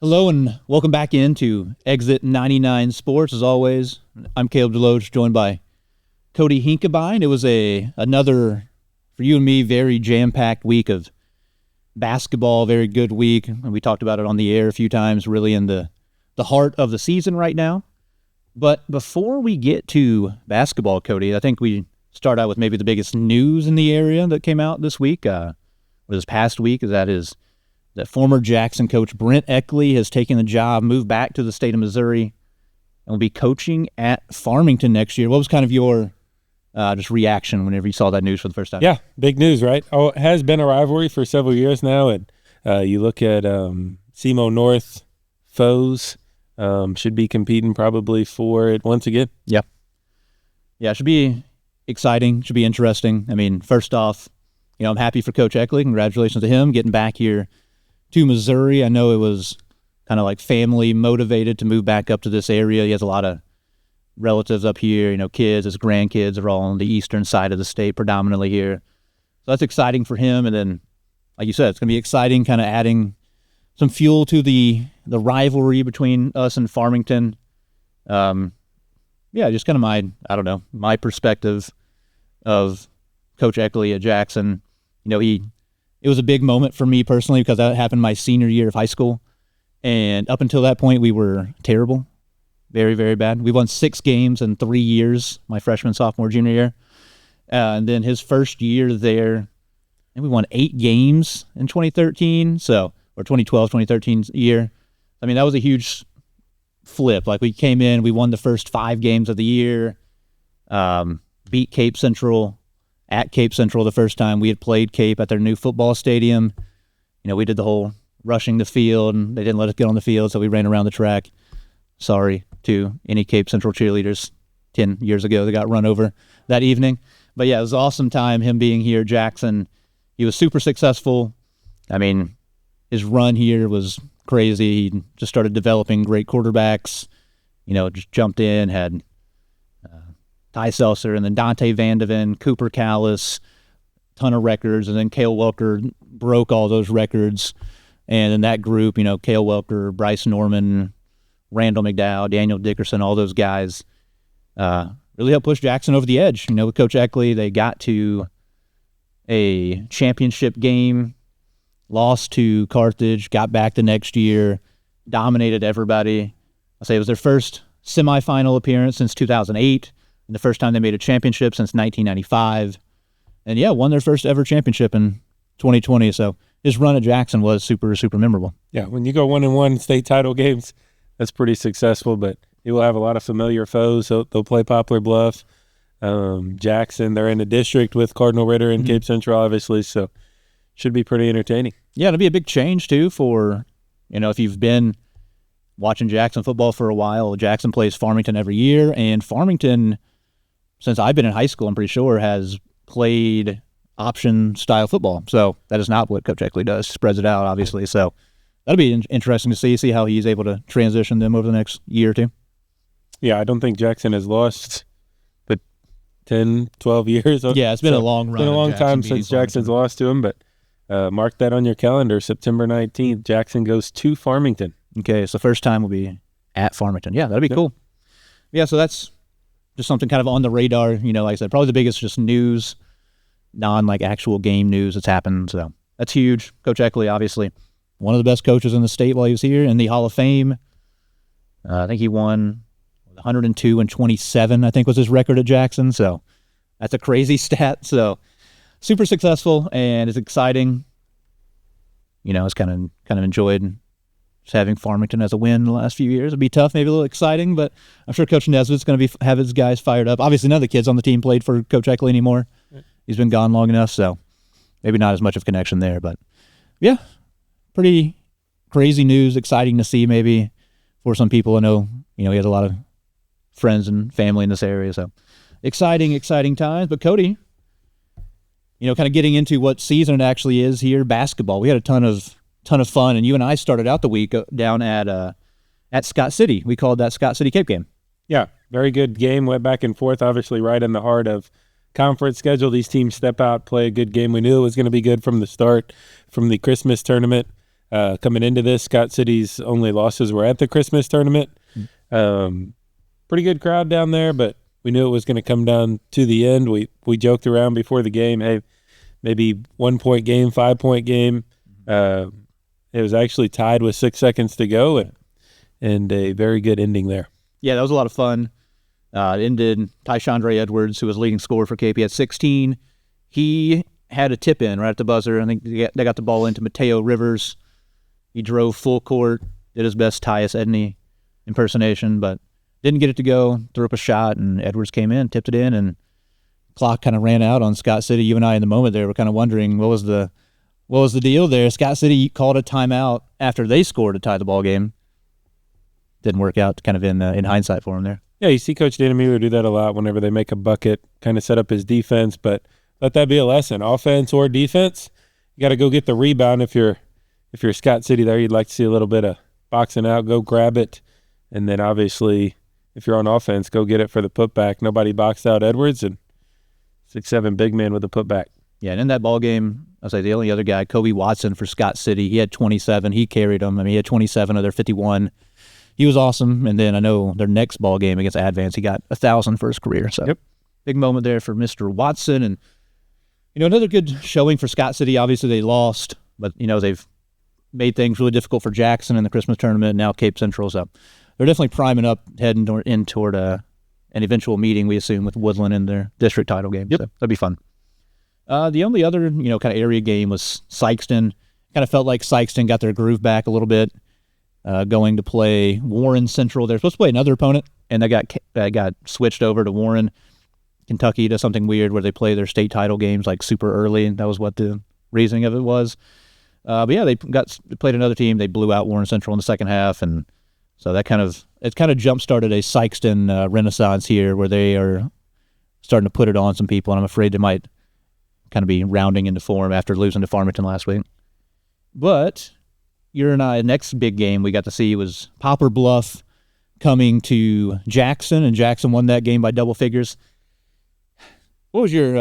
Hello and welcome back into Exit 99 Sports. As always, I'm Caleb Deloge, joined by Cody Hinkebine. It was another, for you and me, very jam-packed week of basketball, very good week. And we talked about it on the air a few times, really in the heart of the season right now. But before we get to basketball, Cody, I think we start out with maybe the biggest news in the area that came out this week, or this past week, that former Jackson coach Brent Eckley has taken the job, moved back to the state of Missouri, and will be coaching at Farmington next year. What was kind of your just reaction whenever you saw that news for the first time? Yeah, big news, right? Oh, it has been a rivalry for several years now, and you look at SEMO North foes, should be competing probably for it once again. Yeah, it should be exciting, should be interesting. I mean, first off, I'm happy for Coach Eckley. Congratulations to him getting back here to Missouri. I know it was kind of like family motivated to move back up to this area. He has a lot of relatives up here, kids, his grandkids are all on the eastern side of the state predominantly here. So that's exciting for him. And then, like you said, it's going to be exciting kind of adding some fuel to the rivalry between us and Farmington. Just kind of my perspective of Coach Eckley at Jackson. It was a big moment for me personally because that happened my senior year of high school. And up until that point, we were terrible, very, very bad. We won 6 games in 3 years, my freshman, sophomore, junior year. And then his first year there, and we won 8 games in 2013, or 2012, 2013 year. I mean, that was a huge flip. Like, we came in, we won the first 5 games of the year, beat Cape Central at Cape Central the first time. We had played Cape at their new football stadium. We did the whole rushing the field, and they didn't let us get on the field, so we ran around the track. Sorry to any Cape Central cheerleaders 10 years ago that got run over that evening. But yeah, it was an awesome time, him being here. Jackson, he was super successful. I mean, his run here was crazy. He just started developing great quarterbacks, just jumped in, had Ty Seltzer, and then Dante Vandeven, Cooper Callis, ton of records, and then Cale Welker broke all those records. And in that group, Cale Welker, Bryce Norman, Randall McDowell, Daniel Dickerson, all those guys really helped push Jackson over the edge. With Coach Eckley, they got to a championship game, lost to Carthage, got back the next year, dominated everybody. I'll say it was their first semifinal appearance since 2008. And the first time they made a championship since 1995. And won their first ever championship in 2020. So his run at Jackson was super, super memorable. Yeah, when you go 1-1 state title games, that's pretty successful, but you will have a lot of familiar foes. So they'll play Poplar Bluff, Jackson. They're in the district with Cardinal Ritter and Cape Central, obviously, so should be pretty entertaining. Yeah, it'll be a big change, too, for, if you've been watching Jackson football for a while. Jackson plays Farmington every year, and Farmington, since I've been in high school, I'm pretty sure, has played option-style football. So that is not what Coach Eckley does. Spreads it out, obviously. So that'll be interesting to see how he's able to transition them over the next year or two. Yeah, I don't think Jackson has lost but 10, 12 years. Yeah, it's been a long run. It's been a long time since Jackson's lost to him, but mark that on your calendar, September 19th, Jackson goes to Farmington. Okay, so first time will be at Farmington. Yeah, that'll be cool. Yeah, so that's just something kind of on the radar, like I said, probably the biggest just news, actual game news that's happened. So that's huge. Coach Eckley, obviously, one of the best coaches in the state while he was here in the Hall of Fame. I think he won 102-27, I think was his record at Jackson. So that's a crazy stat. So super successful, and it's exciting. It's kind of enjoyed just having Farmington as a win the last few years. It'd be tough, maybe a little exciting, but I'm sure Coach Nesbitt's going to have his guys fired up. Obviously, none of the kids on the team played for Coach Eckley anymore. He's been gone long enough, so maybe not as much of a connection there. But, yeah, pretty crazy news, exciting to see maybe for some people. I know, he has a lot of friends and family in this area, so exciting times. But, Cody, kind of getting into what season it actually is here, basketball. We had a ton of fun, and you and I started out the week down at Scott City. We called that Scott City Cape game. Yeah, very good game. Went back and forth, obviously right in the heart of conference schedule. These teams step out, play a good game. We knew it was going to be good from the start, from the Christmas tournament. Coming into this, Scott City's only losses were at the Christmas tournament. Pretty good crowd down there, but we knew it was going to come down to the end. We joked around before the game, hey, maybe 1-point game, 5-point game. It was actually tied with 6 seconds to go, and a very good ending there. Yeah, that was a lot of fun. It ended Tyshandre Edwards, who was leading scorer for Cape, at 16. He had a tip in right at the buzzer. I think they got the ball into Mateo Rivers. He drove full court, did his best Tyus Edney impersonation, but didn't get it to go, threw up a shot, and Edwards came in, tipped it in, and clock kind of ran out on Scott City. You and I in the moment there were kind of wondering what was the deal there. Scott City called a timeout after they scored to tie the ball game. Didn't work out kind of in hindsight for him there. Yeah, you see Coach Danamiro do that a lot whenever they make a bucket, kind of set up his defense, but let that be a lesson. Offense or defense, you got to go get the rebound. If you're Scott City there, you'd like to see a little bit of boxing out, go grab it, and then obviously if you're on offense, go get it for the putback. Nobody boxed out Edwards, and 6'7" big man with a putback. Yeah, and in that ball game, I'll say the only other guy, Kobe Watson for Scott City, he had 27. He carried them. I mean, he had 27 of their 51. He was awesome. And then I know their next ball game against Advance, he got 1,000 for his career. So Big moment there for Mr. Watson. And, another good showing for Scott City. Obviously, they lost, but, they've made things really difficult for Jackson in the Christmas tournament, and now Cape Central's up. They're definitely priming up, heading in toward an eventual meeting, we assume, with Woodland in their district title game. So that'd be fun. The only other, kind of area game was Sykeston. Kind of felt like Sykeston got their groove back a little bit, going to play Warren Central. They're supposed to play another opponent, and they got switched over to Warren. Kentucky does something weird where they play their state title games like super early, and that was what the reasoning of it was. But yeah, they played another team. They blew out Warren Central in the second half, and so it kind of jump-started a Sykeston renaissance here where they are starting to put it on some people, and I'm afraid they might kind of be rounding into form after losing to Farmington last week. But your and I, next big game we got to see was Poplar Bluff coming to Jackson, and Jackson won that game by double figures. What was your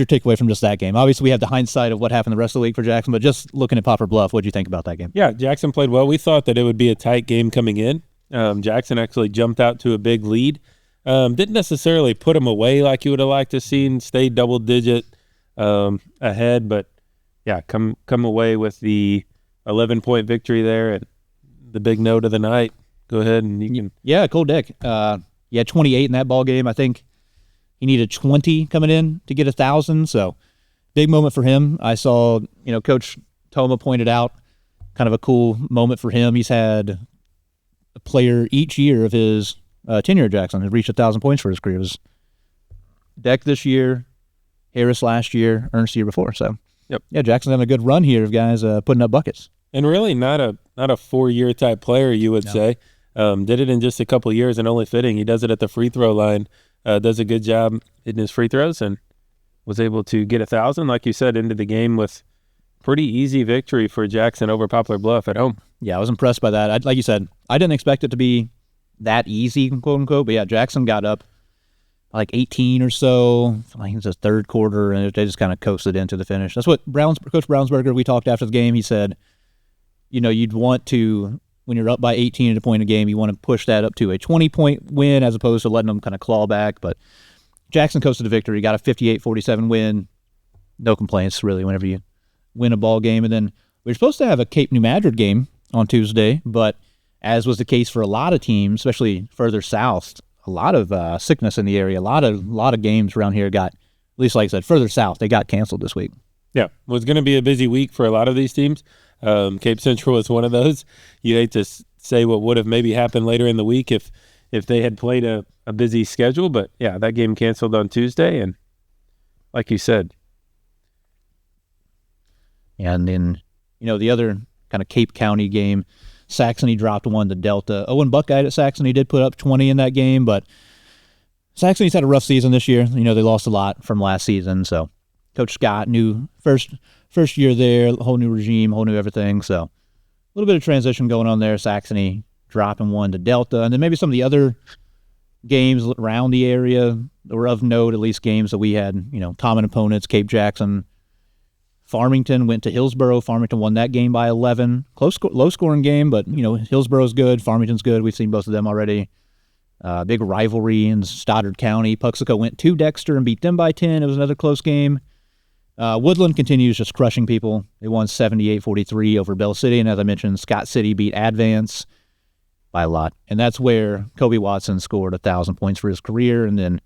takeaway from just that game? Obviously, we have the hindsight of what happened the rest of the week for Jackson, but just looking at Poplar Bluff, what did you think about that game? Yeah, Jackson played well. We thought that it would be a tight game coming in. Jackson actually jumped out to a big lead. Didn't necessarily put them away like you would have liked to see, stayed double-digit ahead, but yeah, come away with the 11-point victory there and the big note of the night. Go ahead and you can. Yeah, Kole Deck. He had 28 in that ball game. I think he needed 20 coming in to get 1,000. So big moment for him. I saw, Coach Toma pointed out kind of a cool moment for him. He's had a player each year of his tenure at Jackson has reached 1,000 points for his career. It was Deck this year, Harris last year, Ernst the year before. So yeah, Jackson's having a good run here of guys putting up buckets. And really not a 4-year type player, you would say. Did it in just a couple of years and only fitting. He does it at the free throw line. Does a good job hitting his free throws and was able to get 1,000, like you said, into the game with pretty easy victory for Jackson over Poplar Bluff at home. Yeah, I was impressed by that. Like you said, I didn't expect it to be that easy, quote unquote, but yeah, Jackson got up like 18 or so. I think it was the third quarter, and they just kind of coasted into the finish. That's what Coach Brownsberger, we talked after the game, he said, you'd want to, when you're up by 18 at a point a game, you want to push that up to a 20-point win as opposed to letting them kind of claw back. But Jackson coasted to victory, got a 58-47 win. No complaints, really, whenever you win a ball game. And then we were supposed to have a Cape New Madrid game on Tuesday, but as was the case for a lot of teams, especially further south, a lot of sickness in the area. A lot of games around here got, at least like I said, further south, they got canceled this week. Yeah, it was going to be a busy week for a lot of these teams. Cape Central is one of those. You hate to say what would have maybe happened later in the week if they had played a busy schedule, but yeah, that game canceled on Tuesday, and like you said. And then, the other kind of Cape County game, Saxony dropped 1 to Delta. Owen Buckeye at Saxony did put up 20 in that game, but Saxony's had a rough season this year. They lost a lot from last season, so Coach Scott, new first year there, whole new regime, whole new everything, so a little bit of transition going on there. Saxony dropping 1 to Delta, and then maybe some of the other games around the area that were of note, at least games that we had, common opponents, Cape Jackson Farmington went to Hillsborough. Farmington won that game by 11. Low-scoring game, but, Hillsborough's good. Farmington's good. We've seen both of them already. Big rivalry in Stoddard County. Puxico went to Dexter and beat them by 10. It was another close game. Woodland continues just crushing people. They won 78-43 over Bell City, and as I mentioned, Scott City beat Advance by a lot. And that's where Kobe Watson scored 1,000 points for his career. And then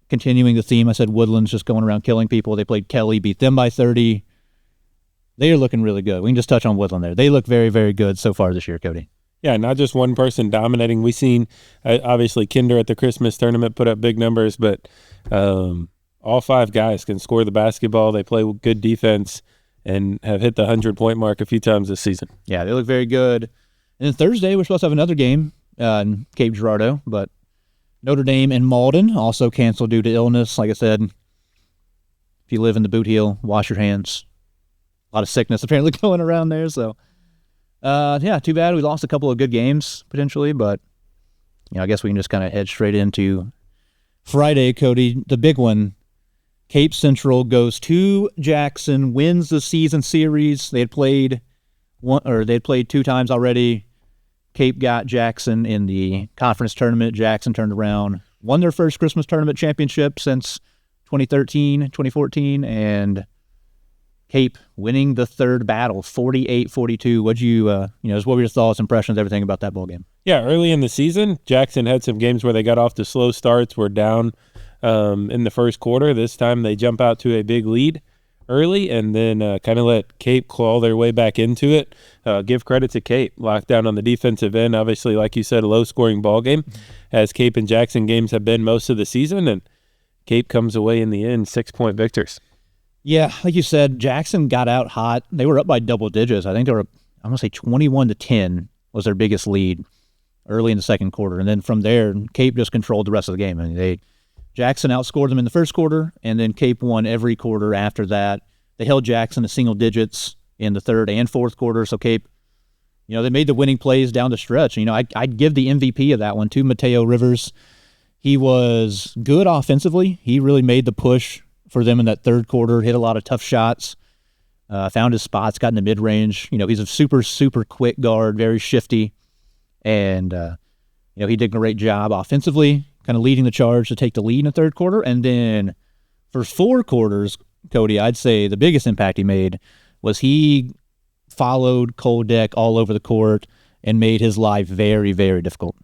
continuing the theme, I said Woodland's just going around killing people. They played Kelly, beat them by 30. They are looking really good. We can just touch on Woodland there. They look very, very good so far this year, Cody. Yeah, not just one person dominating. We've seen, obviously, Kinder at the Christmas tournament put up big numbers, but all 5 guys can score the basketball. They play good defense and have hit the 100-point mark a few times this season. Yeah, they look very good. And then Thursday, we're supposed to have another game in Cape Girardeau, but Notre Dame and Malden also canceled due to illness. Like I said, if you live in the Boot Heel, wash your hands. A lot of sickness apparently going around there. So, too bad. We lost a couple of good games potentially, but I guess we can just kind of head straight into Friday, Cody. The big one, Cape Central goes to Jackson, wins the season series. They had played 2 times already. Cape got Jackson in the conference tournament. Jackson turned around, won their first Christmas tournament championship since 2014, and Cape winning the third battle, 48-42. What were your thoughts, impressions, everything about that ball game? Yeah, early in the season, Jackson had some games where they got off to slow starts, were down in the first quarter. This time they jump out to a big lead early and then kind of let Cape claw their way back into it. Give credit to Cape. Lockdown on the defensive end. Obviously, like you said, a low-scoring ball game, as Cape and Jackson games have been most of the season, and Cape comes away in the end 6-point victors. Yeah, like you said, Jackson got out hot. They were up by double digits. I think they were, I'm going to say 21-10 was their biggest lead early in the second quarter. And then from there, Cape just controlled the rest of the game. I mean, Jackson outscored them in the first quarter, and then Cape won every quarter after that. They held Jackson to single digits in the third and fourth quarter, so Cape, they made the winning plays down the stretch. I'd give the MVP of that one to Mateo Rivers. He was good offensively. He really made the push for them in that third quarter, hit a lot of tough shots, found his spots, got in the mid-range. He's a super, super quick guard, very shifty, and he did a great job offensively, kind of leading the charge to take the lead in the third quarter. And then for 4 quarters, Cody, I'd say the biggest impact he made was he followed Kole Deck all over the court and made his life very, very difficult.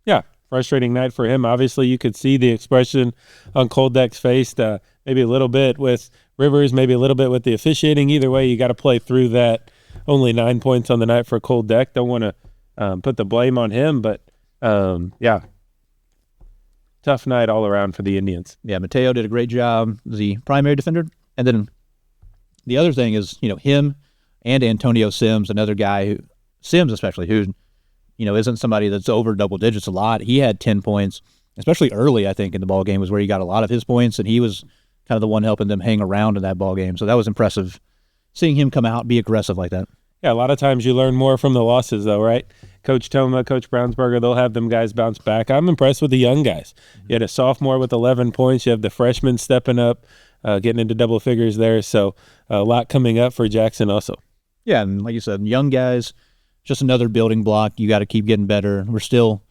Yeah, frustrating night for him. Obviously, you could see the expression on Kole Deck's face, maybe a little bit with Rivers, maybe a little bit with the officiating. Either way, you got to play through that. Only 9 points on the night for Kole Deck. Don't want to put the blame on him, but tough night all around for the Indians. Yeah, Mateo did a great job as the primary defender. And then the other thing is, him and Antonio Sims, another guy, Sims especially, who, isn't somebody that's over double digits a lot. He had 10 points, especially early, I think, in the ball game was where he got a lot of his points, and he was kind of the one helping them hang around in that ball game. So that was impressive, seeing him come out, be aggressive like that. Yeah, a lot of times you learn more from the losses, though, right? Coach Toma, Coach Brownsberger, they'll have them guys bounce back. I'm impressed with the young guys. You had a sophomore with 11 points. You have the freshman stepping up, getting into double figures there. So a lot coming up for Jackson also. Yeah, and like you said, young guys, just another building block. You got to keep getting better. We're still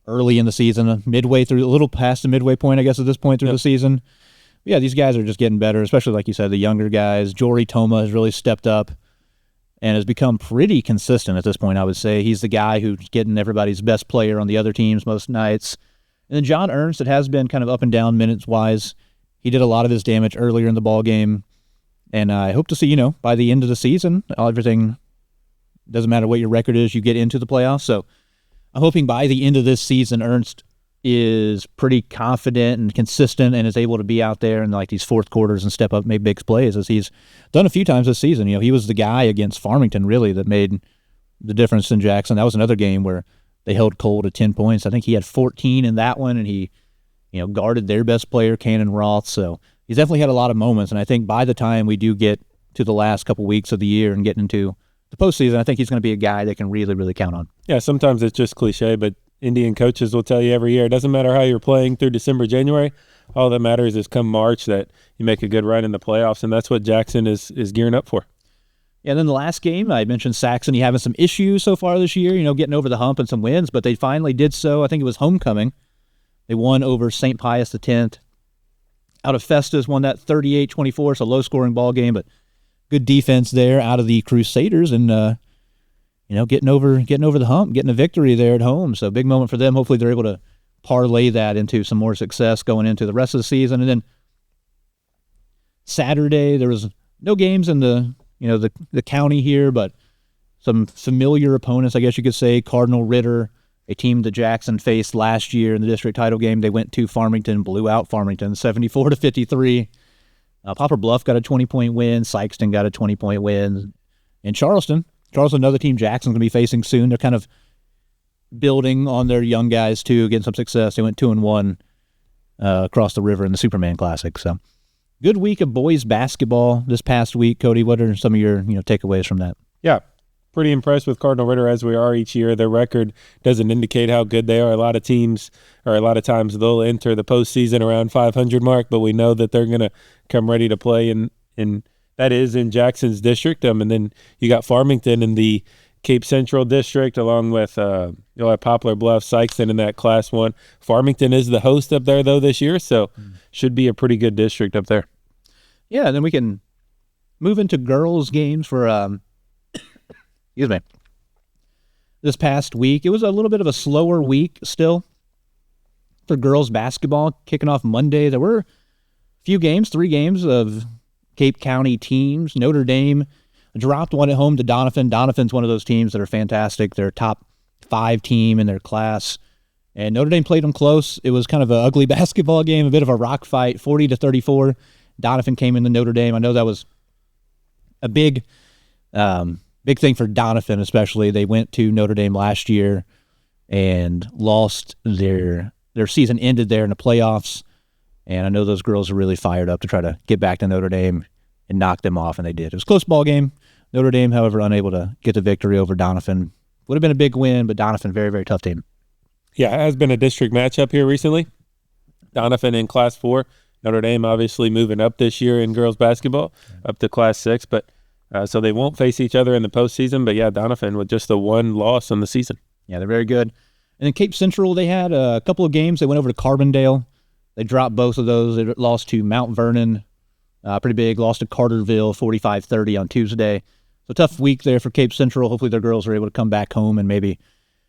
early in the season, midway through, a little past the midway point, I guess, at this point through the season. But yeah, these guys are just getting better, especially like you said, the younger guys. Jory Toma has really stepped up and has become pretty consistent at this point, I would say. He's the guy who's getting everybody's best player on the other teams most nights. And then John Ernst, it has been kind of up and down minutes-wise. He did a lot of his damage earlier in the ball game. And I hope to see, by the end of the season, everything, doesn't matter what your record is, you get into the playoffs. So I'm hoping by the end of this season, Ernst is pretty confident and consistent and is able to be out there in like these fourth quarters and step up, make big plays, as he's done a few times this season. He was the guy against Farmington, really, that made the difference in Jackson. That was another game where they held Kole to 10 points. I think he had 14 in that one, and he, guarded their best player, Cannon Roth. So he's definitely had a lot of moments, and I think by the time we do get to the last couple weeks of the year and get into the postseason, I think he's going to be a guy they can really, really count on. Yeah, sometimes it's just cliche, but Indian coaches will tell you every year. It doesn't matter how you're playing through December, January. All that matters is come March that you make a good run in the playoffs, and that's what Jackson is gearing up for. Yeah, and then the last game, I mentioned Saxony having some issues so far this year, getting over the hump and some wins, but they finally did so. I think it was homecoming. They won over St. Pius X. Out of Festus, won that 38-24, so low-scoring ball game, but good defense there out of the Crusaders, and getting over the hump, getting a victory there at home. So big moment for them. Hopefully they're able to parlay that into some more success going into the rest of the season. And then Saturday, there was no games in the county here, but some familiar opponents, I guess you could say. Cardinal Ritter, a team that Jackson faced last year in the district title game. They went to Farmington, blew out Farmington 74-53. Poplar Bluff got a 20-point win. Sykeston got a 20-point win. And Charleston, another team Jackson's going to be facing soon. They're kind of building on their young guys, too, getting some success. They went 2-1 across the river in the Superman Classic. So good week of boys basketball this past week. Cody, what are some of your takeaways from that? Yeah, pretty impressed with Cardinal Ritter as we are each year. Their record doesn't indicate how good they are. A lot of teams, or a lot of times, they'll enter the postseason around 500 mark, but we know that they're going to come ready to play in that is in Jackson's district. And then you got Farmington in the Cape Central district, along with you'll have Poplar Bluff, Sykeston in that Class 1. Farmington is the host up there, though, this year, so should be a pretty good district up there. Yeah, and then we can move into girls' games for excuse me. This past week, it was a little bit of a slower week still for girls basketball. Kicking off Monday, there were a few games, 3 games of Cape County teams. Notre Dame dropped one at home to Doniphan. Doniphan's one of those teams that are fantastic. They're a top 5 team in their class. And Notre Dame played them close. It was kind of an ugly basketball game, a bit of a rock fight, 40-34. Doniphan came into Notre Dame. I know that was a big thing for Doniphan, especially. They went to Notre Dame last year and lost their season ended there in the playoffs. And I know those girls are really fired up to try to get back to Notre Dame and knock them off, and they did. It was a close ball game. Notre Dame, however, unable to get the victory over Doniphan. Would have been a big win, but Doniphan, very, very tough team. Yeah, it has been a district matchup here recently. Doniphan in Class 4. Notre Dame obviously moving up this year in girls basketball, up to Class 6. But so they won't face each other in the postseason. But, yeah, Doniphan with just the 1 loss on the season. Yeah, they're very good. And then Cape Central, they had a couple of games. They went over to Carbondale. They dropped both of those. They lost to Mount Vernon, pretty big. Lost to Carterville, 45-30 on Tuesday. So tough week there for Cape Central. Hopefully their girls are able to come back home and maybe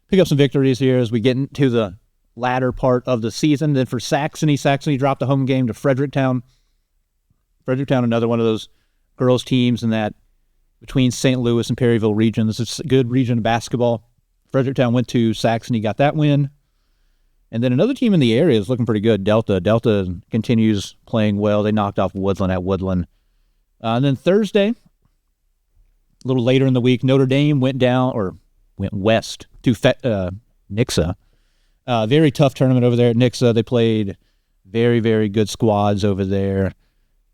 pick up some victories here as we get into the latter part of the season. Then for Saxony dropped a home game to Fredericktown. Fredericktown, another one of those girls teams in that between St. Louis and Perryville region. This is a good region of basketball. Fredericktown went to Saxony, got that win. And then another team in the area is looking pretty good, Delta. Delta continues playing well. They knocked off Woodland at Woodland. And then Thursday, a little later in the week, Notre Dame went west to Nixa. Very tough tournament over there at Nixa. They played very, very good squads over there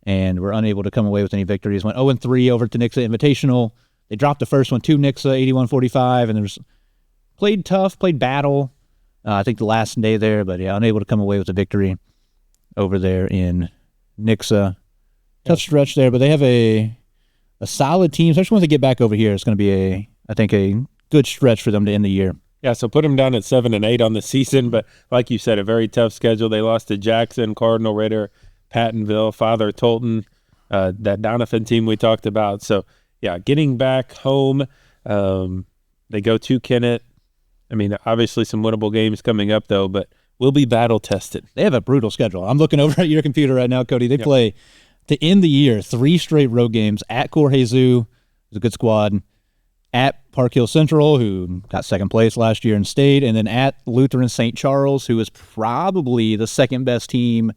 and were unable to come away with any victories. Went 0-3 over to Nixa Invitational. They dropped the first one to Nixa, 81-45, and there's played tough, played battle. I think the last day there, but yeah, unable to come away with a victory over there in Nixa. Tough stretch there, but they have a solid team. So I just want to get back over here. It's going to be I think a good stretch for them to end the year. Yeah, so put them down at 7-8 on the season, but like you said, a very tough schedule. They lost to Jackson, Cardinal Ritter, Pattonville, Father Tolton, that Doniphan team we talked about. So yeah, getting back home, they go to Kennett. I mean, obviously some winnable games coming up, though, but we'll be battle-tested. They have a brutal schedule. I'm looking over at your computer right now, Cody. They play, to end the year, 3 straight road games at Corhay Zoo, who's a good squad, at Park Hill Central, who got second place last year in state, and then at Lutheran St. Charles, who is probably the second-best team,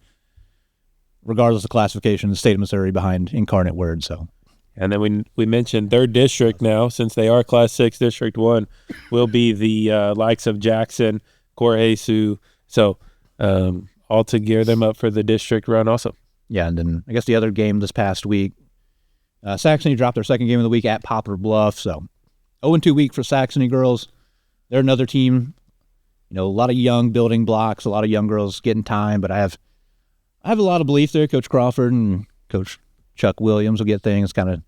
regardless of classification, in the state of Missouri behind Incarnate Word, so... And then we mentioned their district now, since they are Class 6, District 1, will be the likes of Jackson, Corhay Sioux. So all to gear them up for the district run also. Yeah, and then I guess the other game this past week, Saxony dropped their second game of the week at Poplar Bluff. So 0-2 week for Saxony girls. They're another team, a lot of young building blocks, a lot of young girls getting time, but I have a lot of belief there. Coach Crawford and Coach Chuck Williams will get things kind of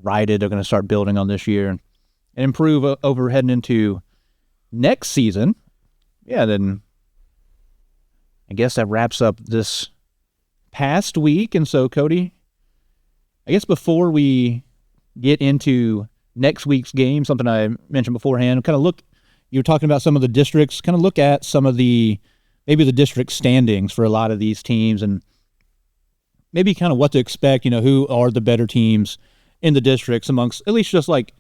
righted. They're going to start building on this year and improve over heading into next season. Yeah, then I guess that wraps up this past week. And so, Cody, I guess before we get into next week's game, something I mentioned beforehand, kind of you were talking about some of the districts, kind of look at some of maybe the district standings for a lot of these teams and maybe kind of what to expect, who are the better teams in the districts amongst at least just like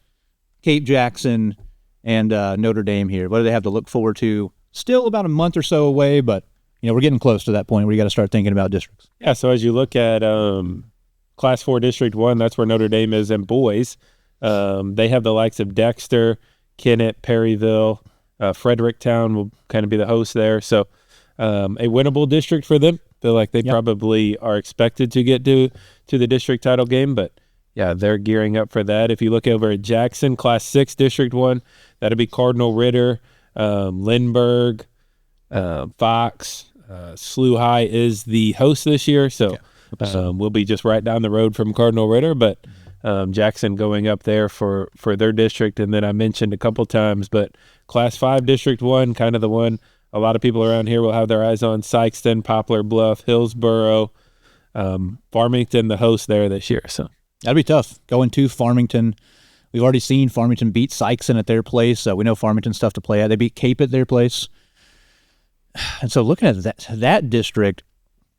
Cape Jackson and Notre Dame here. What do they have to look forward to? Still about a month or so away, but we're getting close to that point where you got to start thinking about districts. Yeah, so as you look at Class 4 District 1, that's where Notre Dame is, and boys, they have the likes of Dexter, Kennett, Perryville, Fredericktown will kind of be the host there. So a winnable district for them. Feel like they probably are expected to get to the district title game, but yeah, they're gearing up for that. If you look over at Jackson, Class 6 District 1, that'll be Cardinal Ritter, Lindbergh, Fox. SLU High is the host this year, so we'll be just right down the road from Cardinal Ritter, but Jackson going up there for their district. And then I mentioned a couple times, but Class 5 District 1, kind of the one a lot of people around here will have their eyes on. Sykeston, Poplar Bluff, Hillsboro, Farmington, the host there this year. So that'd be tough going to Farmington. We've already seen Farmington beat Sykeston at their place. We know Farmington's tough to play at. They beat Cape at their place. And so looking at that district,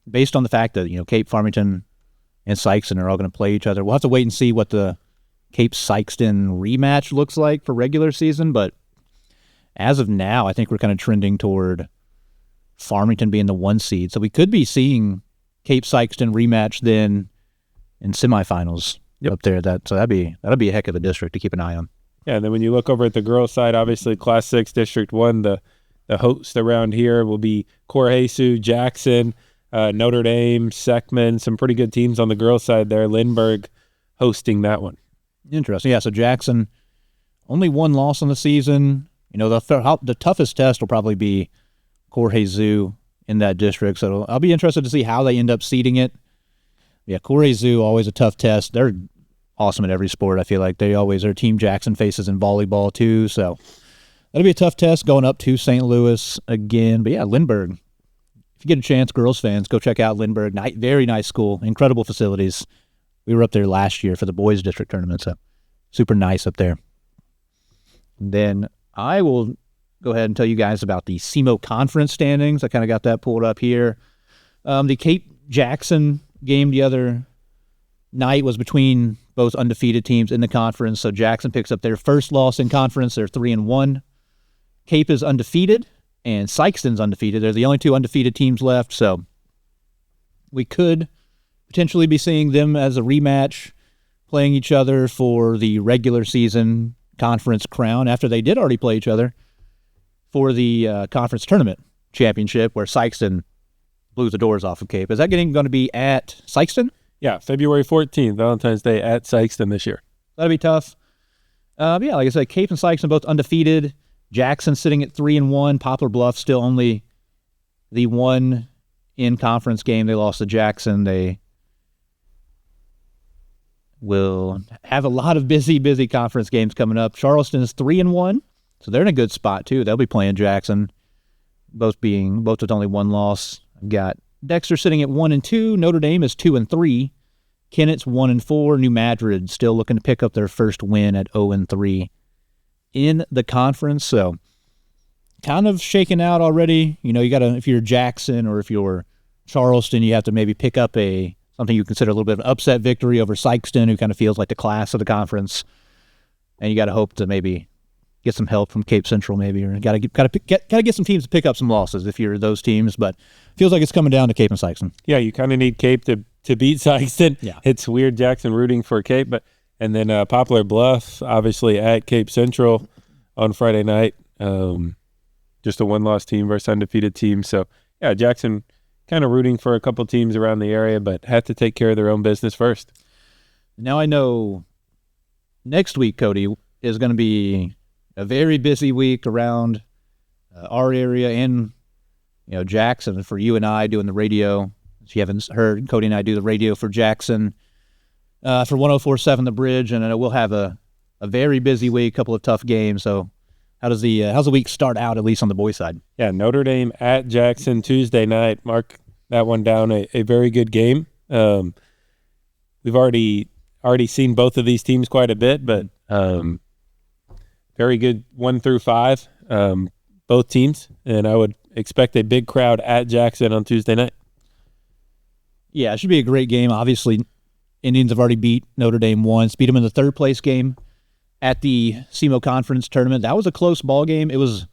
based on the fact that, Cape, Farmington, and Sykeston are all going to play each other, we'll have to wait and see what the Cape-Sykeston rematch looks like for regular season. But as of now, I think we're kind of trending toward Farmington being the 1 seed. So we could be seeing Cape-Sykeston rematch then in semifinals up there. That'll be a heck of a district to keep an eye on. Yeah, and then when you look over at the girls' side, obviously Class 6 District 1, the host around here will be Corjesu, Jackson, Notre Dame, Seckman, some pretty good teams on the girls' side there. Lindbergh hosting that one. Interesting. Yeah, so Jackson, only 1 loss on the season. The toughest test will probably be Corjesu in that district. So I'll be interested to see how they end up seeding it. Yeah, Corjesu, always a tough test. They're awesome at every sport, I feel like. Their Team Jackson faces in volleyball too, so that'll be a tough test going up to St. Louis again. But yeah, Lindbergh, if you get a chance, girls fans, go check out Lindbergh. Very nice school, incredible facilities. We were up there last year for the boys district tournament, so super nice up there. And then I will go ahead and tell you guys about the SEMO conference standings. I kind of got that pulled up here. The Cape Jackson game the other night was between both undefeated teams in the conference. So Jackson picks up their first loss in conference. They're 3-1. Cape is undefeated, and Sykeston's undefeated. They're the only 2 undefeated teams left, so we could potentially be seeing them as a rematch, playing each other for the regular season conference crown after they did already play each other for the conference tournament championship, where Sykeston blew the doors off of Cape. Is that going to be at Sykeston? Yeah, February 14th, Valentine's Day at Sykeston this year. That'll be tough. Like I said, Cape and Sykeston both undefeated. Jackson sitting at 3-1. Poplar Bluff still only the 1 in-conference game. They lost to Jackson. They will have a lot of busy conference games coming up. Charleston is 3-1, so they're in a good spot too. They'll be playing Jackson, both with only 1 loss. I've got Dexter sitting at 1-2. Notre Dame is 2-3. Kennett's 1-4. New Madrid still looking to pick up their first win at 0-3 in the conference. So kind of shaken out already. You got to, if you're Jackson or if you're Charleston, you have to maybe pick up something you consider a little bit of an upset victory over Sykeston, who kind of feels like the class of the conference. And you got to hope to maybe get some help from Cape Central, maybe, or got to get some teams to pick up some losses if you're those teams. But feels like it's coming down to Cape and Sykeston. Yeah, you kind of need Cape to beat Sykeston. Yeah, it's weird Jackson rooting for Cape, and then Poplar Bluff obviously at Cape Central on Friday night. Just a 1-loss team versus undefeated team. So yeah, Jackson kind of rooting for a couple teams around the area, but have to take care of their own business first. Now I know next week, Cody, is going to be a very busy week around our area and Jackson for you and I doing the radio. If you haven't heard, Cody and I do the radio for Jackson for 104.7 The Bridge, and we'll have a very busy week, couple of tough games. So how's the week start out, at least on the boys' side? Yeah, Notre Dame at Jackson Tuesday night. Mark that one down, a very good game. We've already seen both of these teams quite a bit, but very good 1 through 5, both teams, and I would expect a big crowd at Jackson on Tuesday night. Yeah, it should be a great game. Obviously, Indians have already beat Notre Dame once, beat them in the third place game at the SEMO conference tournament. That was a close ball game. It was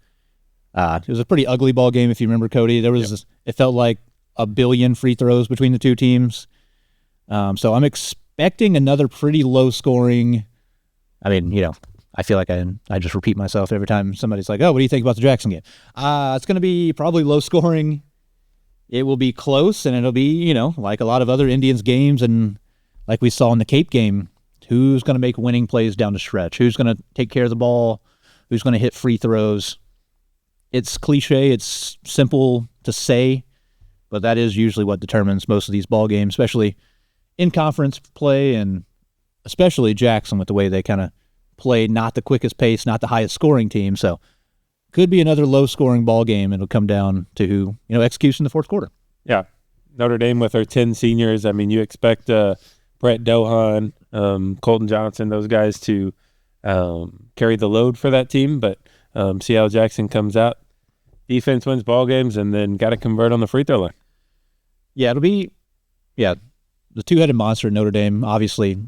a pretty ugly ball game, if you remember, Cody. It felt like a billion free throws between the two teams. So I'm expecting another pretty low scoring. I mean, I feel like I just repeat myself every time somebody's like, "Oh, what do you think about the Jackson game?" It's going to be probably low scoring. It will be close, and it'll be, like a lot of other Indians games, and like we saw in the Cape game, who's going to make winning plays down the stretch? Who's going to take care of the ball? Who's going to hit free throws? It's cliche. It's simple to say, but that is usually what determines most of these ball games, especially in conference play, and especially Jackson with the way they kind of play, not the quickest pace, not the highest scoring team. So could be another low scoring ball game. It'll come down to who, execution in the fourth quarter. Yeah. Notre Dame with their 10 seniors. I mean, you expect Brett Dohan, Colton Johnson, those guys to carry the load for that team, but see how Jackson comes out. Defense wins ball games, and then got to convert on the free throw line. Yeah, it'll be the two-headed monster at Notre Dame. Obviously,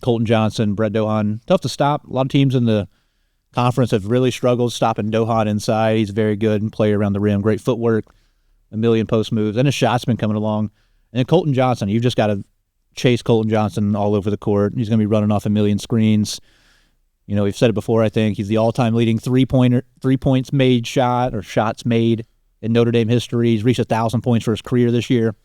Colton Johnson, Brett Dohan, tough to stop. A lot of teams in the conference have really struggled stopping Dohan inside. He's a very good player around the rim, great footwork, a million post moves, and his shot's been coming along. And then Colton Johnson, you've just got to chase Colton Johnson all over the court. He's going to be running off a million screens. We've said it before, I think. He's the all-time leading 3 points made shot, or shots made, in Notre Dame history. He's reached 1,000 points for his career this year.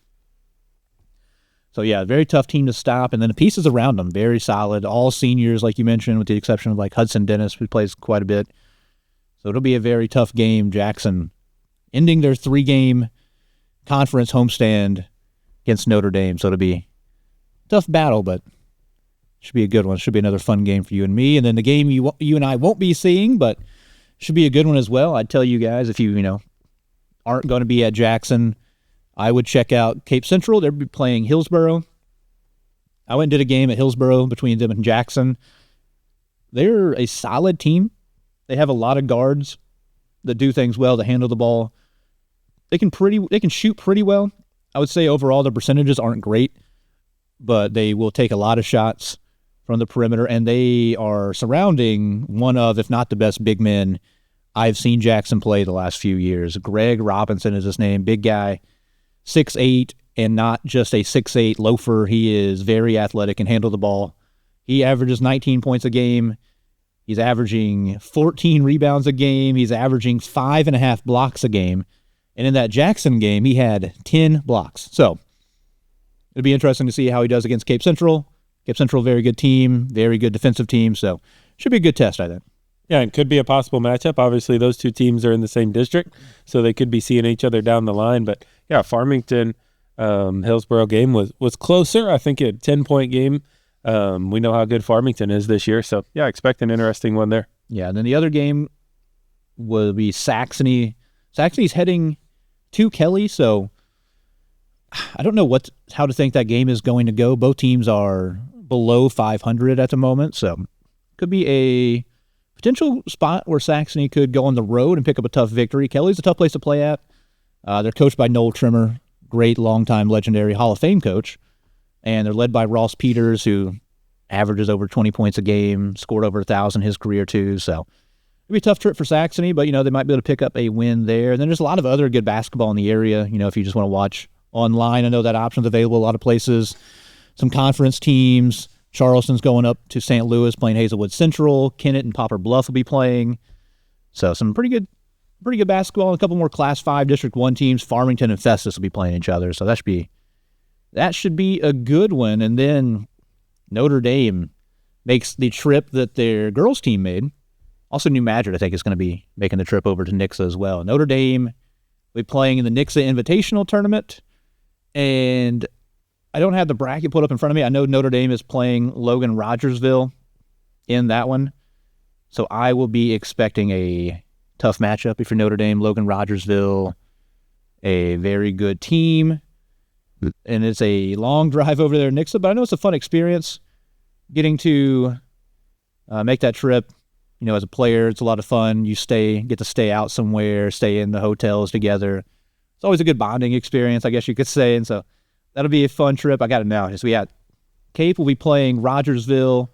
So, yeah, very tough team to stop. And then the pieces around them, very solid. All seniors, like you mentioned, with the exception of, Hudson Dennis, who plays quite a bit. So it'll be a very tough game. Jackson ending their 3-game conference homestand against Notre Dame. So it'll be a tough battle, but should be a good one. Should be another fun game for you and me. And then the game you and I won't be seeing, but should be a good one as well. I'd tell you guys, if you, aren't going to be at Jackson, I would check out Cape Central. They'll be playing Hillsboro. I went and did a game at Hillsboro between them and Jackson. They're a solid team. They have a lot of guards that do things well, to handle the ball. They can shoot pretty well. I would say overall their percentages aren't great, but they will take a lot of shots from the perimeter, and they are surrounding one of, if not the best big men I've seen Jackson play the last few years. Greg Robinson is his name, big guy, 6'8", and not just a 6'8" loafer. He is very athletic and handle the ball. He averages 19 points a game. He's averaging 14 rebounds a game. He's averaging 5.5 blocks a game. And in that Jackson game, he had 10 blocks. So it'll be interesting to see how he does against Cape Central. Cape Central, very good team, very good defensive team. So should be a good test, I think. Yeah, and could be a possible matchup. Obviously, those two teams are in the same district, so they could be seeing each other down the line. But, yeah, Farmington, Hillsboro game was closer. I think a 10-point game. We know how good Farmington is this year. So, yeah, expect an interesting one there. Yeah, and then the other game will be Saxony. Saxony's heading to Kelly, so I don't know how to think that game is going to go. Both teams are below 500 at the moment, so could be a potential spot where Saxony could go on the road and pick up a tough victory. Kelly's a tough place to play at. They're coached by Noel Trimmer, great longtime legendary Hall of Fame coach, and they're led by Ross Peters, who averages over 20 points a game, scored over 1,000 his career too. So it'll be a tough trip for Saxony, but they might be able to pick up a win there. And then there's a lot of other good basketball in the area. If you just want to watch online, I know that option's available a lot of places. Some conference teams. Charleston's going up to St. Louis playing Hazelwood Central. Kennett and Poplar Bluff will be playing. So some pretty good basketball. A couple more Class 5 District 1 teams. Farmington and Festus will be playing each other. So that should be a good one. And then Notre Dame makes the trip that their girls team made Also, New Madrid, I think, is going to be making the trip over to Nixa as well. Notre Dame will be playing in the Nixa Invitational Tournament. And I don't have the bracket put up in front of me. I know Notre Dame is playing Logan Rogersville in that one. So I will be expecting a tough matchup if you're Notre Dame. Logan Rogersville, a very good team. And it's a long drive over there in Nixa, but I know it's a fun experience getting to make that trip. As a player, it's a lot of fun. You get to stay out somewhere, stay in the hotels together. It's always a good bonding experience, I guess you could say. And so that'll be a fun trip. I got it now. So Cape will be playing Rogersville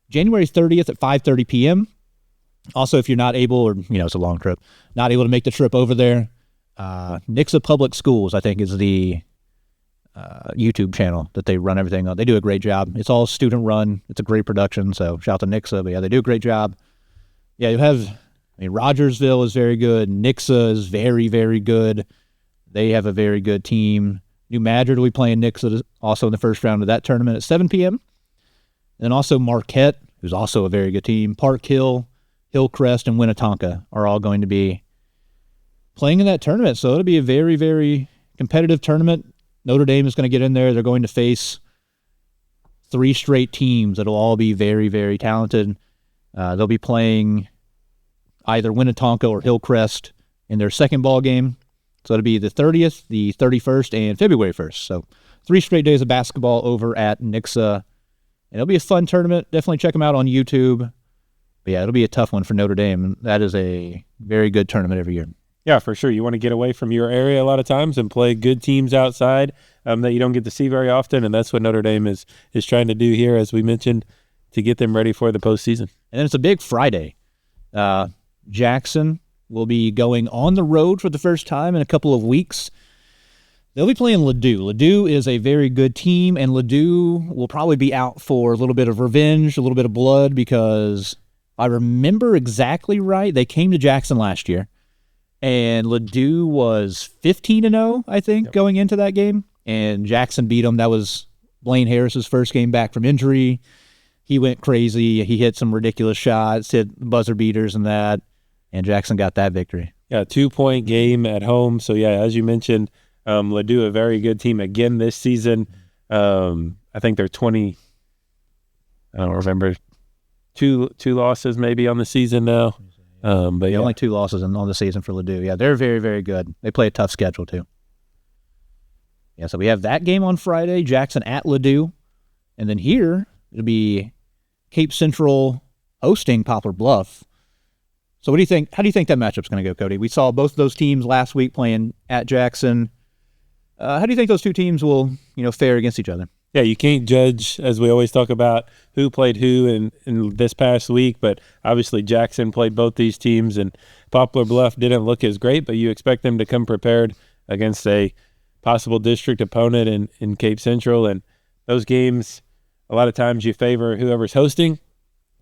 January 30th at 5:30 p.m. Also, if you're not able, or it's a long trip, not able to make the trip over there, Nixa Public Schools, I think, is the YouTube channel that they run everything on. They do a great job. It's all student run. It's a great production. So shout out to Nixa. But yeah, they do a great job. Yeah, Rogersville is very good. Nixa is very, very good. They have a very good team. New Madrid will be playing Nixa also in the first round of that tournament at 7 p.m. And then also Marquette, who's also a very good team. Park Hill, Hillcrest, and Winnetonka are all going to be playing in that tournament. So it'll be a very, very competitive tournament. Notre Dame is going to get in there. They're going to face 3 straight teams that'll all be very, very talented. They'll be playing either Winnetonka or Hillcrest in their second ball game. So it'll be the 30th, the 31st, and February 1st. So 3 straight days of basketball over at Nixa. And it'll be a fun tournament. Definitely check them out on YouTube. But yeah, it'll be a tough one for Notre Dame. That is a very good tournament every year. Yeah, for sure. You want to get away from your area a lot of times and play good teams outside that you don't get to see very often, and that's what Notre Dame is trying to do here, as we mentioned, to get them ready for the postseason. And then it's a big Friday. Jackson will be going on the road for the first time in a couple of weeks. They'll be playing Ladue. Ladue is a very good team, and Ladue will probably be out for a little bit of revenge, a little bit of blood, because I remember exactly right, they came to Jackson last year. And Ladue was 15-0, I think, going into that game. And Jackson beat them. That was Blaine Harris's first game back from injury. He went crazy. He hit some ridiculous shots, hit buzzer beaters and that. And Jackson got that victory. Yeah, 2-point game at home. So, yeah, as you mentioned, Ladue, a very good team again this season. I think they're 20, I don't remember, two losses maybe on the season now. But only 2 losses on the season for Ladue. Yeah, they're very, very good. They play a tough schedule, too. Yeah, so we have that game on Friday, Jackson at Ladue. And then here, it'll be Cape Central hosting Poplar Bluff. So what do you think? How do you think that matchup's going to go, Cody? We saw both of those teams last week playing at Jackson. How do you think those 2 teams will, fare against each other? Yeah, you can't judge, as we always talk about, who played who in this past week, but obviously Jackson played both these teams, and Poplar Bluff didn't look as great, but you expect them to come prepared against a possible district opponent in Cape Central, and those games, a lot of times you favor whoever's hosting,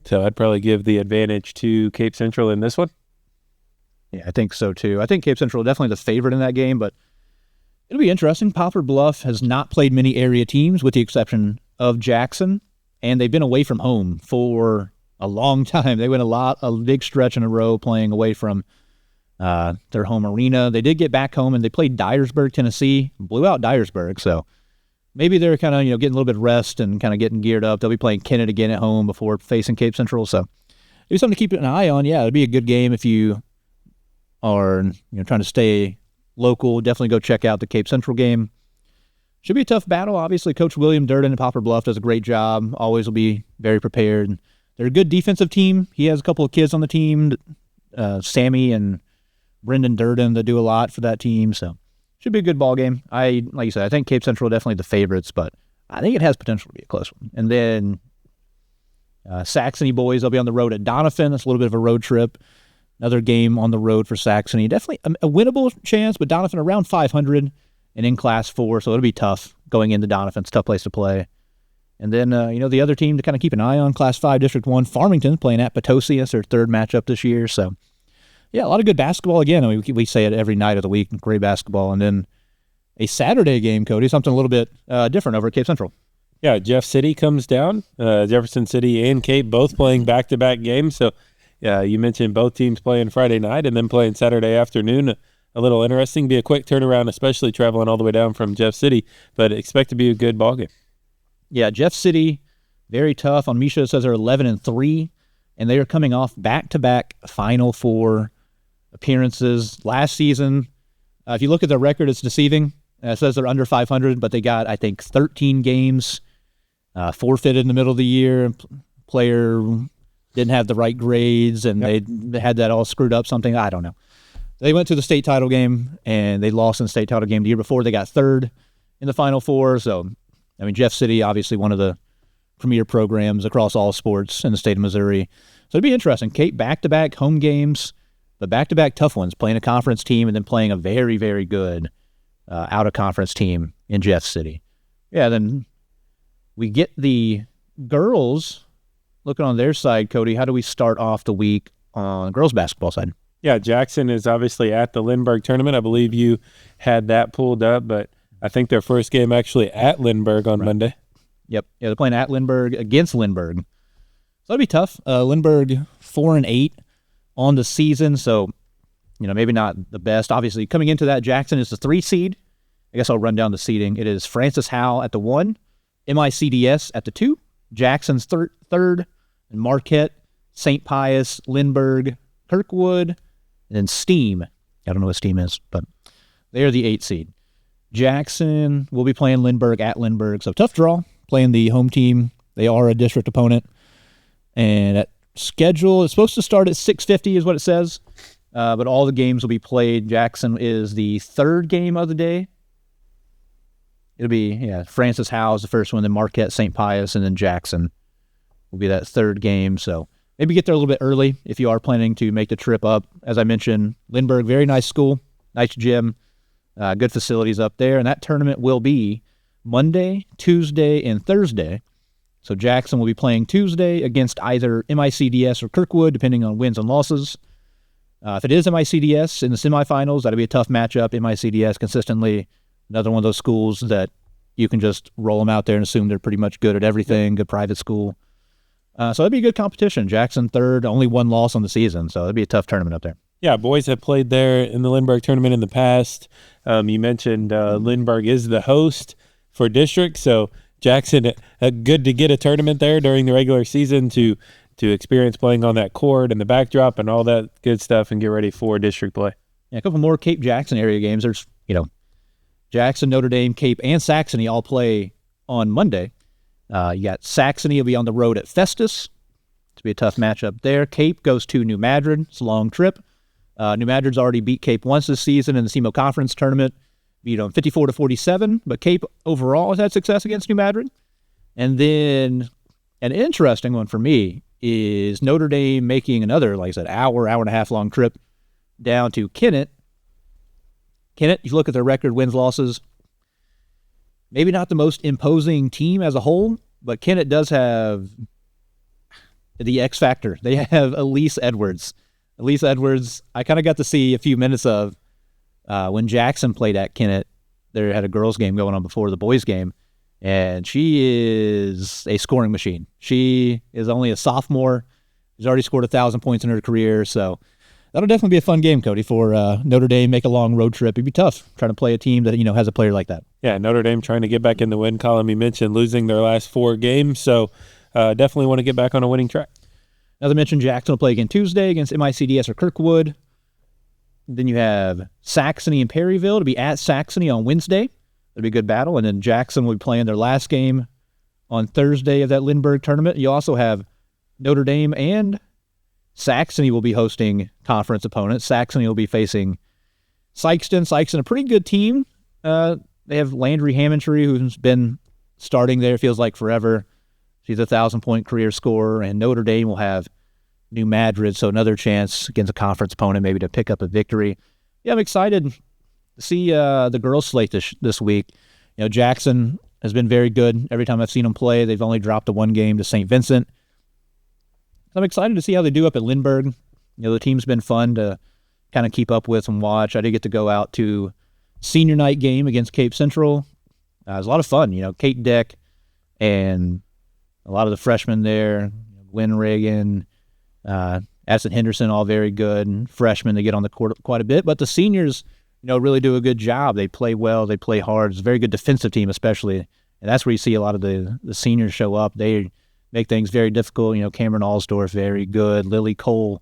so I'd probably give the advantage to Cape Central in this one. Yeah, I think so too. I think Cape Central definitely the favorite in that game, but it'll be interesting. Poplar Bluff has not played many area teams with the exception of Jackson, and they've been away from home for a long time. They went a big stretch in a row playing away from their home arena. They did get back home, and they played Dyersburg, Tennessee, blew out Dyersburg, so maybe they're kind of getting a little bit of rest and kind of getting geared up. They'll be playing Kennett again at home before facing Cape Central, so it'll be something to keep an eye on. Yeah, it'll be a good game if you are trying to stay local. Definitely go check out the Cape Central game. Should be a tough battle. Obviously, Coach William Durden at Poplar Bluff does a great job. Always will be very prepared. They're a good defensive team. He has a couple of kids on the team, Sammy and Brendan Durden, that do a lot for that team. So should be a good ball game. Like you said, I think Cape Central are definitely the favorites, but I think it has potential to be a close one. And then Saxony boys, they'll be on the road at Doniphan. That's a little bit of a road trip. Another game on the road for Saxony. Definitely a winnable chance, but Doniphan around 500 and in Class 4, so it'll be tough going into Doniphan. It's a tough place to play. And then, the other team to kind of keep an eye on, Class 5, District 1, Farmington, playing at Potosi. That's their 3rd matchup this year. So, yeah, a lot of good basketball. Again, we say it every night of the week, great basketball. And then a Saturday game, Cody, something a little bit different over at Cape Central. Yeah, Jeff City comes down. Jefferson City and Cape both playing back-to-back games. So, You mentioned both teams playing Friday night and then playing Saturday afternoon. A little interesting. Be a quick turnaround, especially traveling all the way down from Jeff City, but expect to be a good ballgame. Yeah, Jeff City, very tough. On Misha, it says they're 11-3, and they are coming off back-to-back Final Four appearances last season. If you look at their record, it's deceiving. It says they're under 500, but they got, I think, 13 games forfeited in the middle of the year. Player didn't have the right grades, and they had that all screwed up, something. I don't know. They went to the state title game, and they lost in the state title game the year before. They got third in the Final Four. So, I mean, Jeff City, obviously one of the premier programs across all sports in the state of Missouri. So it'd be interesting. Cape, back-to-back home games, but back-to-back tough ones, playing a conference team and then playing a very, very good out-of-conference team in Jeff City. Yeah, then we get the girls looking on their side. Cody, how do we start off the week on the girls' basketball side? Yeah, Jackson is obviously at the Lindbergh tournament. I believe you had that pulled up, but I think their first game actually at Lindbergh on Monday. Yep. Yeah, they're playing at Lindbergh against Lindbergh. So that'll be tough. Lindbergh 4-8 on the season, so maybe not the best. Obviously, coming into that, Jackson is the 3 seed. I guess I'll run down the seeding. It is Francis Howell at the 1, MICDS at the 2, Jackson's third, and Marquette, St. Pius, Lindbergh, Kirkwood, and then Steam. I don't know what Steam is, but they are the 8 seed. Jackson will be playing Lindbergh at Lindbergh, so tough draw, playing the home team. They are a district opponent. And at schedule, it's supposed to start at 6:50 is what it says, but all the games will be played. Jackson is the third game of the day. It'll be, Francis Howell is the first one, then Marquette, St. Pius, and then Jackson will be that third game. So maybe get there a little bit early if you are planning to make the trip up. As I mentioned, Lindbergh, very nice school, nice gym, good facilities up there. And that tournament will be Monday, Tuesday, and Thursday. So Jackson will be playing Tuesday against either MICDS or Kirkwood, depending on wins and losses. If it is MICDS in the semifinals, that'll be a tough matchup. MICDS consistently another one of those schools that you can just roll them out there and assume they're pretty much good at everything, good private school. So that'd be a good competition. Jackson third, only one loss on the season, so that'd be a tough tournament up there. Yeah, boys have played there in the Lindbergh tournament in the past. You mentioned Lindbergh is the host for district, so Jackson, good to get a tournament there during the regular season to experience playing on that court and the backdrop and all that good stuff and get ready for district play. Yeah, a couple more Cape Jackson area games. There's, Jackson, Notre Dame, Cape, and Saxony all play on Monday. You got Saxony will be on the road at Festus. It's be a tough matchup there. Cape goes to New Madrid. It's a long trip. New Madrid's already beat Cape once this season in the SEMO Conference Tournament. Beat them 54-47, but Cape overall has had success against New Madrid. And then an interesting one for me is Notre Dame making another, like I said, hour and a half long trip down to Kennett. Kennett, if you look at their record, wins, losses, maybe not the most imposing team as a whole, but Kennett does have the X factor. They have Elise Edwards. Elise Edwards, I kind of got to see a few minutes of when Jackson played at Kennett. They had a girls' game going on before the boys' game, and she is a scoring machine. She is only a sophomore. She's already scored 1,000 points in her career, so that'll definitely be a fun game, Cody, for Notre Dame. Make a long road trip. It'd be tough trying to play a team that has a player like that. Yeah, Notre Dame trying to get back in the win column. You mentioned losing their last 4 games, so definitely want to get back on a winning track. As I mentioned, Jackson will play again Tuesday against MICDS or Kirkwood. Then you have Saxony and Perryville to be at Saxony on Wednesday. That'll be a good battle. And then Jackson will be playing their last game on Thursday of that Lindbergh tournament. You also have Notre Dame and Saxony will be hosting conference opponents. Saxony will be facing Sykeston. Sykeston, a pretty good team. They have Landry Hammondtree, who's been starting there, feels like forever. She's a 1,000-point career scorer. And Notre Dame will have New Madrid, so another chance against a conference opponent maybe to pick up a victory. Yeah, I'm excited to see the girls slate this week. Jackson has been very good. Every time I've seen them play, they've only dropped a 1 game to St. Vincent. I'm excited to see how they do up at Lindbergh. The team's been fun to kind of keep up with and watch. I did get to go out to senior night game against Cape Central. It was a lot of fun. Kate Deck and a lot of the freshmen there, Lynn Reagan, Addison Henderson, all very good, and freshmen, they get on the court quite a bit. But the seniors, really do a good job. They play well. They play hard. It's a very good defensive team, especially. And that's where you see a lot of the seniors show up. They make things very difficult. Cameron Allsdorf, very good. Lily Cole,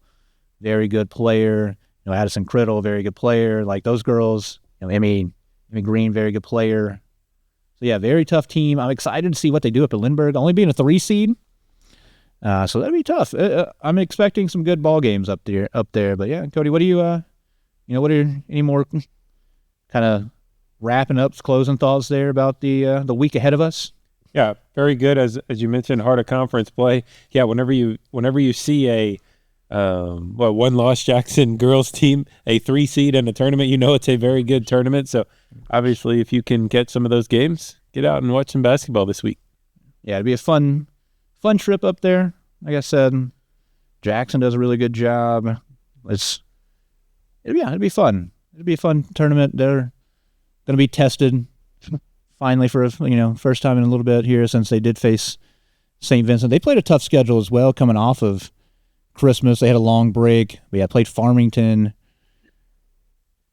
very good player. Addison Criddle, very good player. Like those girls, Emmy Green, very good player. So, yeah, very tough team. I'm excited to see what they do up at Lindbergh, only being a 3 seed. So that'd be tough. I'm expecting some good ball games up there. But, yeah, Cody, what do you, what are any more kind of wrapping up, closing thoughts there about the week ahead of us? Yeah, very good. As you mentioned, heart of conference play. Yeah, whenever you see a one-loss Jackson girls team, a 3 seed in a tournament, it's a very good tournament. So obviously, if you can get some of those games, get out and watch some basketball this week. Yeah, it'd be a fun trip up there. Like I said, Jackson does a really good job. It'd be fun. It'd be a fun tournament. They're going to be tested finally for first time in a little bit here since they did face St. Vincent. They played a tough schedule as well, coming off of Christmas. They had a long break. We played Farmington,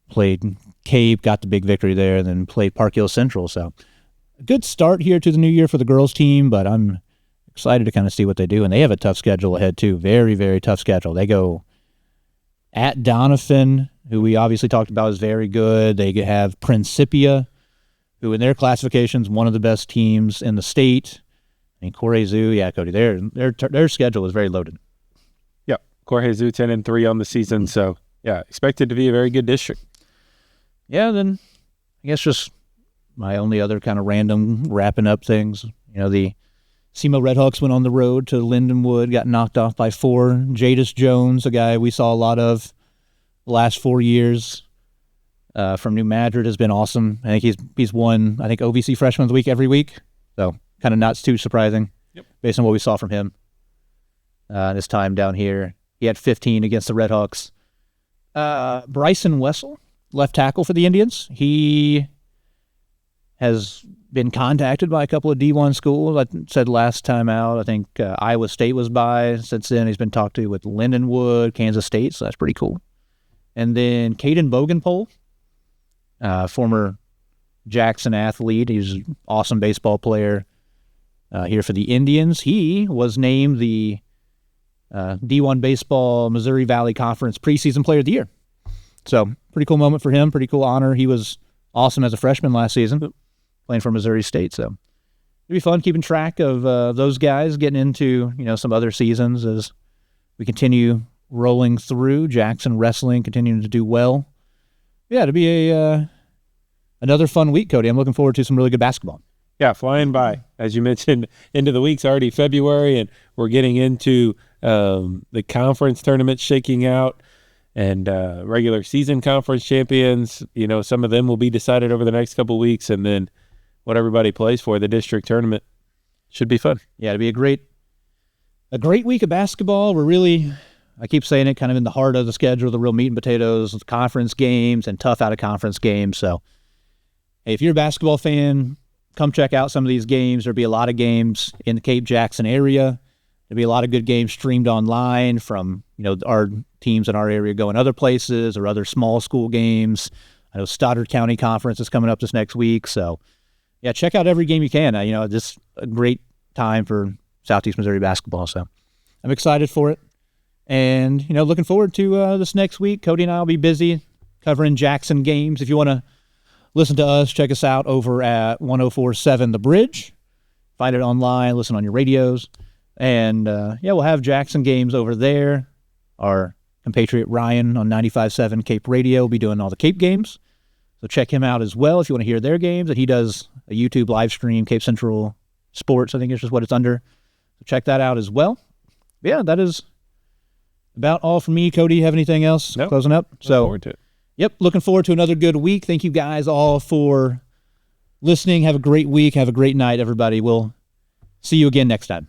played Cape, got the big victory there, and then played Park Hill Central. So a good start here to the new year for the girls team, but I'm excited to kind of see what they do. And they have a tough schedule ahead too. Very, very tough schedule. They go at Doniphan, who we obviously talked about is very good. They have Principia, who in their classifications one of the best teams in the state. And Corey Zoo, yeah, Cody, their schedule is very loaded. Jorge Zoo 10-3 on the season, so yeah, expected to be a very good district. Yeah, then I guess just my only other kind of random wrapping up things. The SEMO Redhawks went on the road to Lindenwood, got knocked off by 4. Jadis Jones, a guy we saw a lot of the last 4 years from New Madrid, has been awesome. I think he's won, OVC Freshman of the Week every week, so kind of not too surprising based on what we saw from him this time down here. He had 15 against the Redhawks. Bryson Wessel, left tackle for the Indians. He has been contacted by a couple of D1 schools. I said last time out, I think Iowa State was by. Since then, he's been talked to with Lindenwood, Kansas State, so that's pretty cool. And then Caden Bogenpole, former Jackson athlete. He's an awesome baseball player here for the Indians. He was named the D1 Baseball Missouri Valley Conference preseason player of the year. So pretty cool moment for him, pretty cool honor. He was awesome as a freshman last season, playing for Missouri State. So it'd be fun keeping track of those guys, getting into some other seasons as we continue rolling through. Jackson wrestling continuing to do well. Yeah, it'll be another fun week, Cody. I'm looking forward to some really good basketball. Yeah, flying by. As you mentioned, into the week's already February, and we're getting into the conference tournament shaking out and regular season conference champions. Some of them will be decided over the next couple of weeks, and then what everybody plays for, the district tournament. Should be fun. Yeah, it'll be a great week of basketball. We're really, I keep saying it, kind of in the heart of the schedule, the real meat and potatoes, conference games and tough out-of-conference games. So, hey, if you're a basketball fan, come check out some of these games. There'll be a lot of games in the Cape Jackson area. There'll be a lot of good games streamed online from, our teams in our area going other places or other small school games. I know Stoddard County Conference is coming up this next week. So, yeah, check out every game you can. Just a great time for Southeast Missouri basketball. So I'm excited for it. And, looking forward to this next week. Cody and I will be busy covering Jackson games. If you want to listen to us, check us out over at 104.7 The Bridge. Find it online, listen on your radios. And, we'll have Jackson games over there. Our compatriot Ryan on 95.7 Cape Radio will be doing all the Cape games. So check him out as well if you want to hear their games. And he does a YouTube live stream, Cape Central Sports, I think is just what it's under. So check that out as well. Yeah, that is about all from me. Cody, you have anything else closing up? Look forward to it. Yep, looking forward to another good week. Thank you guys all for listening. Have a great week. Have a great night, everybody. We'll see you again next time.